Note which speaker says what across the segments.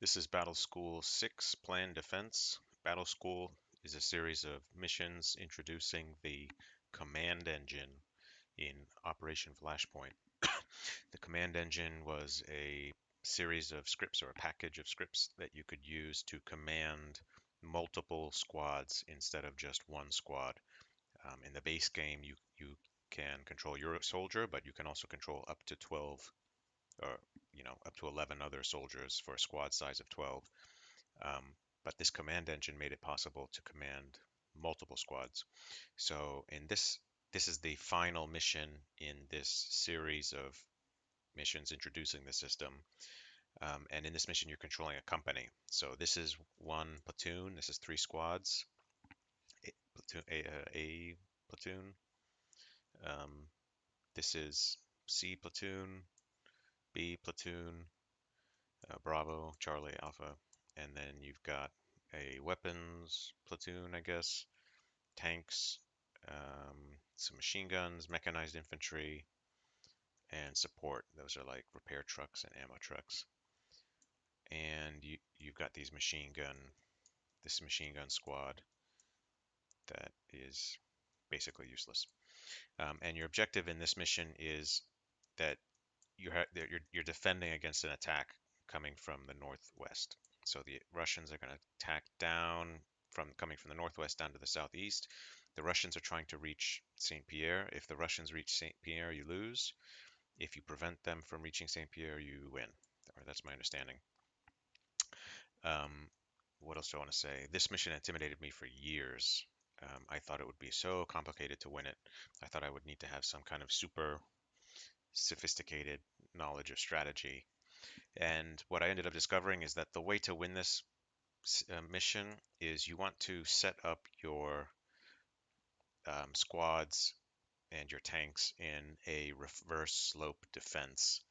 Speaker 1: This is Battle School 6 Planned Defense. Battle School is a series of missions introducing the command engine in Operation Flashpoint. The command engine was a series of scripts or a package of scripts that you could use to command multiple squads instead of just one squad. In the base game, you can control your soldier, but you can also control up to 12 or up to 11 other soldiers for a squad size of 12. But this command engine made it possible to command multiple squads. So this is the final mission in this series of missions introducing the system. And in this mission, you're controlling a company. So this is one platoon. This is three squads. A platoon. Um, this is C platoon, B platoon, Bravo, Charlie, Alpha, and then you've got a weapons platoon, I guess, tanks, some machine guns, mechanized infantry, and support. Those are like repair trucks and ammo trucks. And you've got this machine gun squad that is basically useless. And your objective in this mission is that you're defending against an attack coming from the northwest. So the Russians are going to attack coming from the northwest down to the southeast. The Russians are trying to reach St. Pierre. If the Russians reach St. Pierre, you lose. If you prevent them from reaching St. Pierre, you win. Or that's my understanding. Um, what else do I want to say? This mission intimidated me for years. I thought it would be so complicated to win it. I thought I would need to have some kind of super sophisticated knowledge of strategy. And what I ended up discovering is that the way to win this mission is you want to set up your squads and your tanks in a reverse slope defense.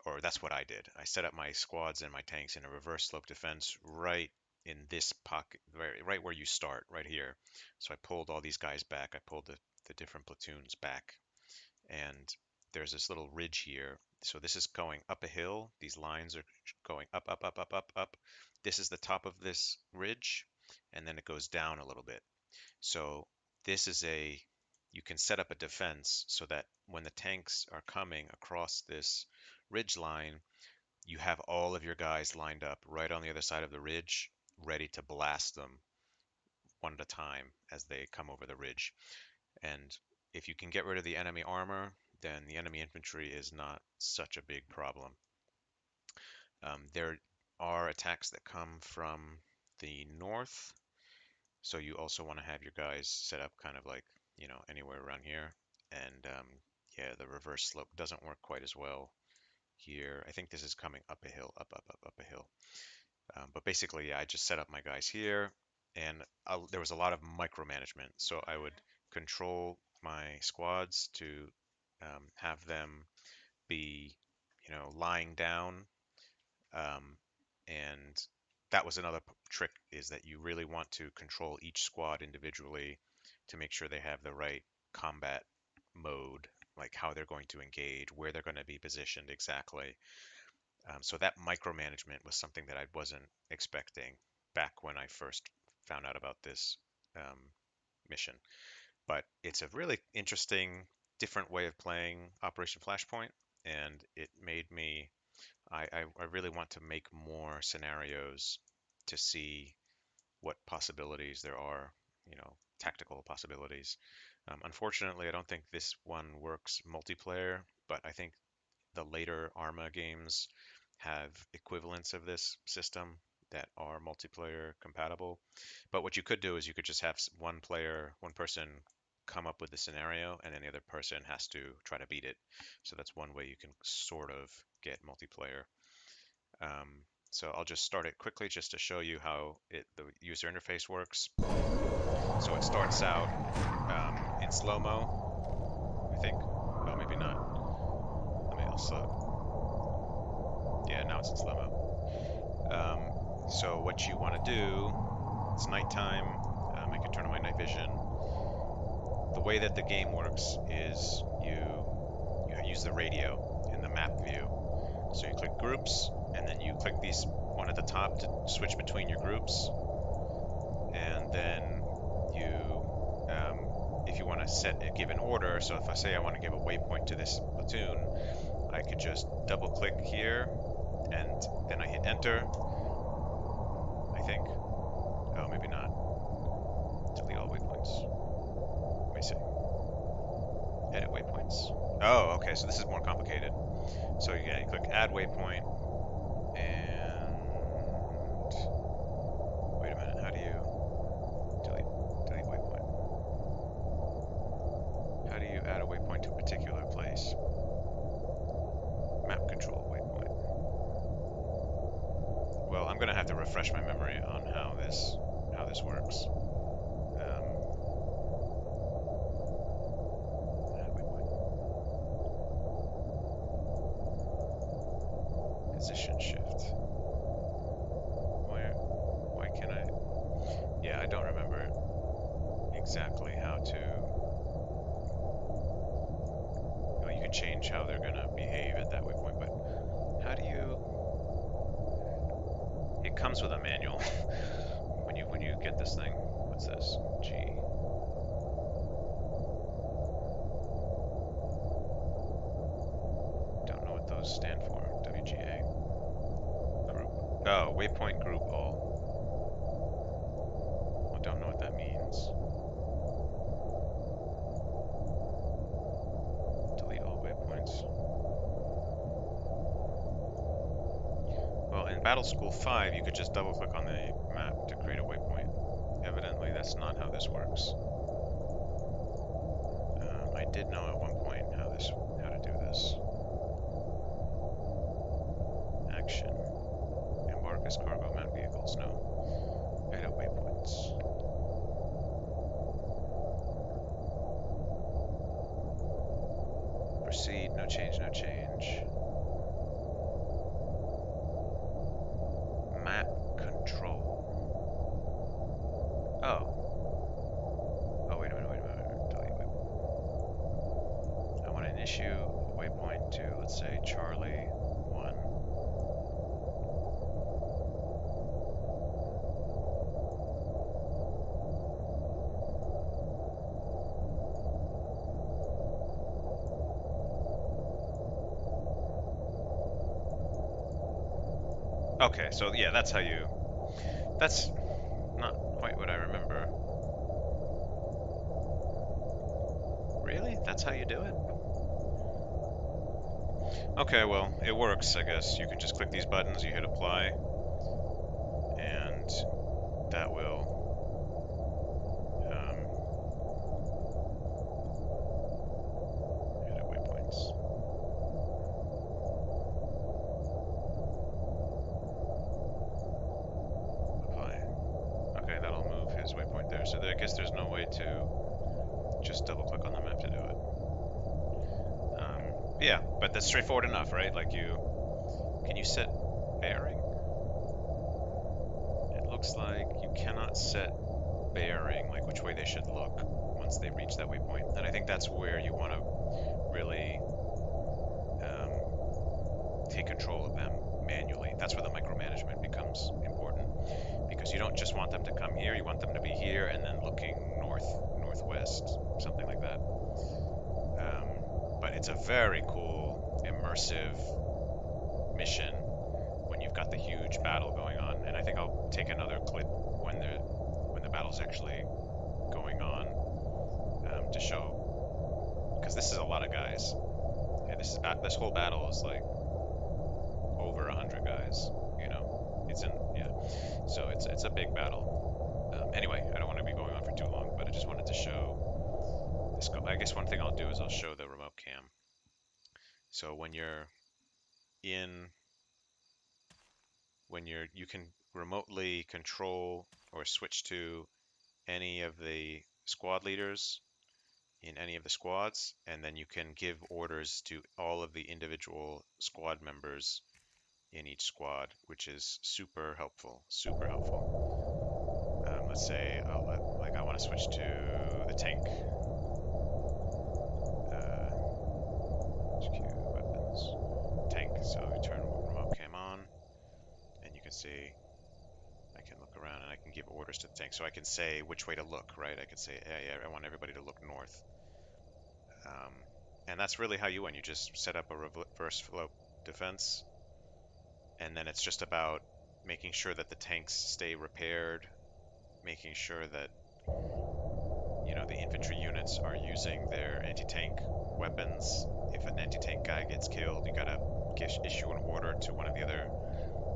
Speaker 1: Or that's what I did. I set up my squads and my tanks in a reverse slope defense right in this pocket, right where you start, right here. So I pulled all these guys back. I pulled the different platoons back. And there's this little ridge here. So this is going up a hill. These lines are going up, up, up, up, up, up. This is the top of this ridge, and then it goes down a little bit. So this is you can set up a defense so that when the tanks are coming across this ridge line, you have all of your guys lined up right on the other side of the ridge, ready to blast them one at a time as they come over the ridge. And if you can get rid of the enemy armor, then the enemy infantry is not such a big problem. There are attacks that come from the north, so you also want to have your guys set up kind of like, anywhere around here. And yeah, the reverse slope doesn't work quite as well here. I think this is coming up a hill, up, up, up, up a hill. But basically, yeah, I just set up my guys here, and there was a lot of micromanagement. So I would control my squads to have them be, lying down. Um, and that was another trick, is that you really want to control each squad individually to make sure they have the right combat mode, like how they're going to engage, where they're going to be positioned exactly. So that micromanagement was something that I wasn't expecting back when I first found out about this mission. But it's a really interesting, different way of playing Operation Flashpoint, and it made me. I really want to make more scenarios to see what possibilities there are, tactical possibilities. Unfortunately, I don't think this one works multiplayer, but I think the later Arma games have equivalents of this system that are multiplayer compatible. But what you could do is you could just have one person come up with the scenario, and then the other person has to try to beat it. So that's one way you can sort of get multiplayer. So I'll just start it quickly just to show you how the user interface works. So it starts out in slow-mo, I think. Oh, maybe not. Let me also. Yeah, now it's in slow-mo. So what you want to do, it's nighttime. I can turn on my night vision. The way that the game works is you use the radio in the map view. So you click groups, and then you click these one at the top to switch between your groups, and then if you want to set a given order, so if I say I want to give a waypoint to this platoon, I could just double click here, and then I hit enter, I think. Oh, maybe not. Delete all waypoints. Let me see. Edit waypoints. Oh, okay, so this is more complicated. So yeah, you click add waypoint, and wait a minute, how do you delete waypoint? How do you add a waypoint to a particular place? Map control waypoint. Well, I'm gonna have to refresh my memory on how this works. Add waypoint. Position shift. Why can't I? Yeah, I don't remember exactly how to. Well, you can change how they're gonna behave at that waypoint, but how do you? It comes with a manual when you get this thing. What's this? G. Don't know what those stand for. WGA. Group. Oh, waypoint group all. I don't know what that means. Delete all waypoints. Well, in Battle School 5, you could just double click on the map to create a waypoint. Evidently, that's not how this works. I did know at one point how to do this. Action. Embark as cargo mount vehicles. No. Edit waypoints. Proceed. No change. No change. Map control. Oh. Oh, wait a minute. Delete waypoint. I want to issue a waypoint to, let's say, Charlie 1. Okay, so yeah, that's how you. That's not quite what I remember. Really? That's how you do it? Okay, well, it works, I guess. You can just click these buttons, you hit apply, and that will edit waypoints. Apply. Okay, that'll move his waypoint there. So I guess there's no way to just double click on the map to do it. Yeah, but that's straightforward enough, right? Like can you set bearing? It looks like you cannot set bearing, like which way they should look once they reach that waypoint. And I think that's where you want to really take control of them manually. That's where the micromanagement becomes important, because you don't just want them to come here, you want them to be here and then looking northwest, something like that. But it's a very cool, immersive mission when you've got the huge battle going on. And I think I'll take another clip when the battle's actually going on to show, because this is a lot of guys. Yeah, this whole battle is like over 100 guys. You know, so it's a big battle. Anyway, I don't want to be going on for too long, but I just wanted to show this. I guess one thing I'll do is I'll show the remote cam. So you can remotely control or switch to any of the squad leaders in any of the squads, and then you can give orders to all of the individual squad members in each squad, which is super helpful. Super helpful. Let's say I want to switch to the tank. HQ weapons. Tank. So we turn remote cam on. can see, I can look around and I can give orders to the tank. So I can say which way to look, right? I can say, yeah, I want everybody to look north. Um, and that's really how you win. You just set up a reverse slope defense, and then it's just about making sure that the tanks stay repaired, making sure that the infantry units are using their anti-tank weapons. If an anti-tank guy gets killed, you gotta issue an order to one of the other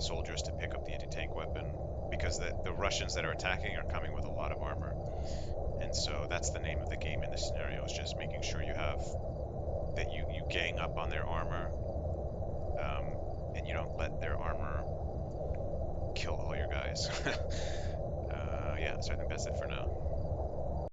Speaker 1: soldiers to pick up the anti-tank weapon, because the Russians that are attacking are coming with a lot of armor. And so that's the name of the game in this scenario, is just making sure that you gang up on their armor, and you don't let their armor kill all your guys. Yeah, so I think that's it for now.